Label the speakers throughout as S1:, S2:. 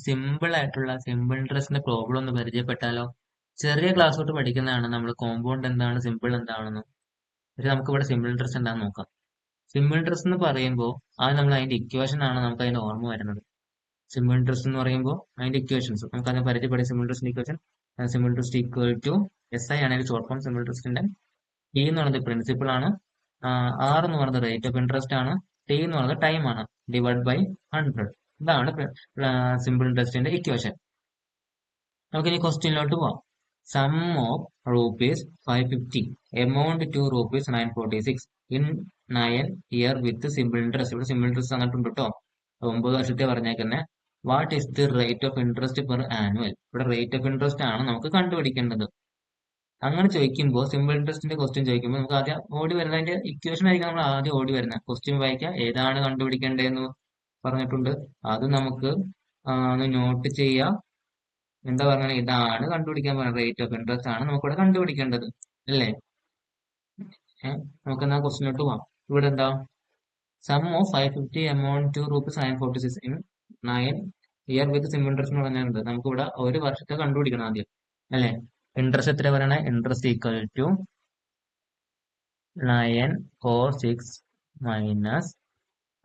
S1: Simple ആയിട്ടുള്ള simple ഇൻട്രസ്റ്റിന്റെ problem ഒന്ന് പരിചയപ്പെട്ടാലോ? ചെറിയ ക്ലാസ് തൊട്ട് പഠിക്കുന്നതാണ് നമ്മൾ കോമ്പൗണ്ട് എന്താണ് സിമ്പിൾ എന്താണെന്ന്. പക്ഷെ നമുക്ക് ഇവിടെ സിമ്പിൾ ഇൻട്രസ്റ്റ് എന്താണെന്ന് നോക്കാം. സിമ്പിൾ ഇൻട്രസ്റ്റ് എന്ന് പറയുമ്പോൾ അത് നമ്മൾ അതിന്റെ ഇക്വേഷൻ ആണ് നമുക്ക് അതിന്റെ ഓർമ്മ വരുന്നത്. സിമ്പിൾ ഇൻട്രസ്റ്റ് എന്ന് പറയുമ്പോൾ അതിന്റെ ഇക്വേഷൻസ് നമുക്ക് അതിനെ പരിചയപ്പെടും. Simple interest equation simple interest equal to S I ആണ് ഷോർട്ട് ഫോം സിമ്പിൾ ഇൻട്രസ്റ്റിന്റെ. ടി എന്ന് പറയുന്നത് പ്രിൻസിപ്പിൾ ആണ്. ആർ എന്ന് പറയുന്നത് റേറ്റ് ഓഫ് ഇൻട്രസ്റ്റ് ആണ്. ടി എന്ന് പറയുന്നത് ടൈം ആണ്. Divide by 100. ഇതാണ് സിമ്പിൾ ഇൻട്രസ്റ്റിന്റെ ഇക്വേഷൻ. നമുക്ക് ഇനി ക്വസ്റ്റ്യനിലോട്ട് പോവാം. Sum of rupees 550 amount to rupees 946 in 9 year with simple interest. ഇവിടെ സിമ്പിൾ ഇൻട്രസ്റ്റ് തന്നിട്ടുണ്ട് കേട്ടോ. 9 വർഷത്തെ പറഞ്ഞേക്കുന്നത്. What is the rate of interest per annual? ഇവിടെ റേറ്റ് ഓഫ് ഇൻട്രസ്റ്റ് ആണ് നമുക്ക് കണ്ടുപിടിക്കേണ്ടത്. അങ്ങനെ ചോദിക്കുമ്പോൾ സിമ്പിൾ ഇൻട്രസ്റ്റിന്റെ ക്വസ്റ്റ്യൻ ചോദിക്കുമ്പോൾ നമുക്ക് ആദ്യം ഓടി വരുന്നത് അതിന്റെ ഇക്വേഷൻ ആയിരിക്കും നമ്മൾ ആദ്യം ഓടി വരുന്നത്. ക്വസ്റ്റ്യൻ വായിക്കുക, ഏതാണ് കണ്ടുപിടിക്കേണ്ടതെന്ന് പറഞ്ഞിട്ടുണ്ട്. അത് നമുക്ക് ഒന്ന് നോട്ട് ചെയ്യാം. എന്താ പറഞ്ഞത്? ഇതാണ് കണ്ടുപിടിക്കാൻ പറയുന്നത്. റേറ്റ് ഓഫ് ഇൻട്രസ്റ്റ് ആണ് നമുക്കിവിടെ കണ്ടുപിടിക്കേണ്ടത്, അല്ലേ? നമുക്ക് എന്നാ ക്വസ്റ്റിനോട്ട് പോവാം. ഇവിടെ എന്താ? Sum of 550 amount to rupees 946 in 9 year with simple interest എന്ന് പറഞ്ഞിട്ടുണ്ട്. നമുക്ക് ഇവിടെ ഒരു വർഷത്തെ കണ്ടുപിടിക്കണം ആദ്യം, അല്ലേ? ഇൻട്രസ്റ്റ് എത്ര പറയണേ? Interest equal to 946 minus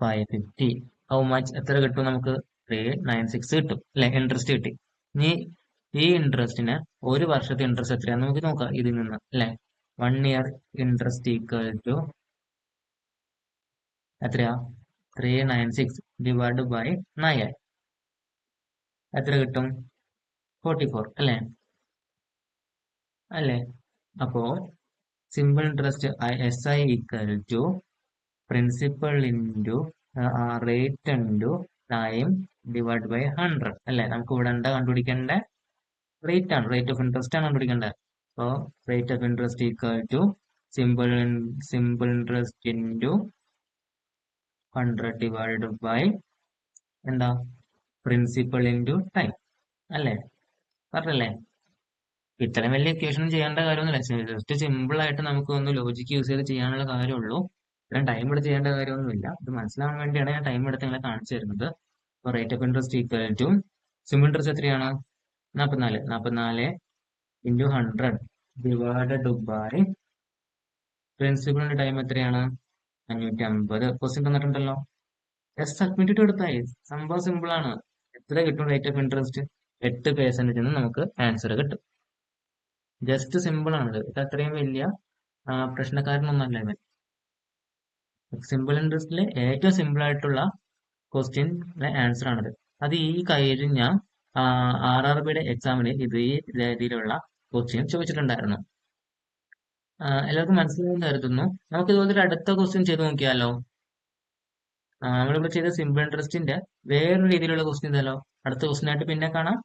S1: 550. How much? എത്ര കിട്ടും നമുക്ക്? 396 കിട്ടും, അല്ലെ? ഇൻട്രസ്റ്റ് കിട്ടി. ഇനി ഈ ഇൻട്രസ്റ്റിന് ഒരു വർഷത്തെ ഇൻട്രസ്റ്റ് എത്രയാന്ന് നമുക്ക് നോക്കാം ഇതിൽ നിന്ന്, അല്ലെ? 1 ഇയർ ഇൻട്രസ്റ്റ് ഈക്വൽ ടു എത്രയാ? 396 ഡിവൈഡ് ബൈ 9. എത്ര കിട്ടും? 44, അല്ലെ? അല്ലേ? അപ്പോ simple interest S I equal to principal into rate into time divide by 100, അല്ലേ? നമുക്ക് ഇവിടെ എന്താ കണ്ടുപിടിക്കേണ്ടത്? റേറ്റ് ആണ്, റേറ്റ് ഓഫ് ഇൻട്രസ്റ്റ് ആണ് കണ്ടുപിടിക്കേണ്ടത്. അപ്പോൾ rate of interest equal to simple interest into 100 divide by എന്താ? പ്രിൻസിപ്പൽ ഇൻറ്റു ടൈം, അല്ലേ? പറഞ്ഞല്ലേ? ഇത്രയും വലിയ ഇക്വേഷൻ ചെയ്യേണ്ട കാര്യമൊന്നുമില്ല. ജസ്റ്റ് സിമ്പിൾ ആയിട്ട് നമുക്ക് ഒന്ന് ലോജിക്ക് യൂസ് ചെയ്ത് ചെയ്യാനുള്ള കാര്യമുള്ളൂ. ഇത്രയും ടൈം എടുത്ത് ചെയ്യേണ്ട കാര്യമൊന്നുമില്ല. ഇത് മനസ്സിലാവാൻ വേണ്ടിയാണ് ഞാൻ ടൈം എടുത്ത് നിങ്ങളെ കാണിച്ചു തരുന്നത്. അപ്പോൾ rate of interest equal to simple interest എത്രയാണ്? 44 ഇൻറ്റു 100 ഡിവൈഡഡ് ബൈ പ്രിൻസിപ്പലിന്റെ ടൈം എത്രയാണ്? 550. ക്വസ്റ്റ്യൻ തന്നിട്ടുണ്ടല്ലോ. ജസ്റ്റ് സബ്മിറ്റ് കൊടുത്തായി. സംഭവം സിമ്പിൾ ആണ്. എത്ര കിട്ടും റേറ്റ് ഓഫ് ഇൻട്രസ്റ്റ്? 8% നമുക്ക് ആൻസർ കിട്ടും. ജസ്റ്റ് സിമ്പിൾ ആണിത്. ഇത് അത്രയും വലിയ പ്രശ്നക്കാരനൊന്നല്ല ഇവൻ. സിമ്പിൾ ഇൻട്രസ്റ്റിലെ ഏറ്റവും സിമ്പിൾ ആയിട്ടുള്ള ക്വസ്റ്റ്യൻ ആൻസർ ആണിത്. അത് ഈ കഴിഞ്ഞ RRBയുടെ എക്സാമിന് ഇതേ രീതിയിലുള്ള ക്വസ്റ്റ്യൻ ചോദിച്ചിട്ടുണ്ടായിരുന്നു. എല്ലാവർക്കും മനസ്സിലായെന്ന് കരുതുന്നു. നമുക്ക് ഇതുപോലെ അടുത്ത ക്വസ്റ്റ്യൻ ചെയ്ത് നോക്കിയാലോ? നമ്മളിവിടെ ചെയ്ത സിമ്പിൾ ഇൻട്രസ്റ്റിന്റെ വേറൊരു രീതിയിലുള്ള ക്വസ്റ്റ്യൻ ഇതല്ലോ. അടുത്ത ക്വസ്റ്റ്യൻ ആയിട്ട് പിന്നെ കാണാം.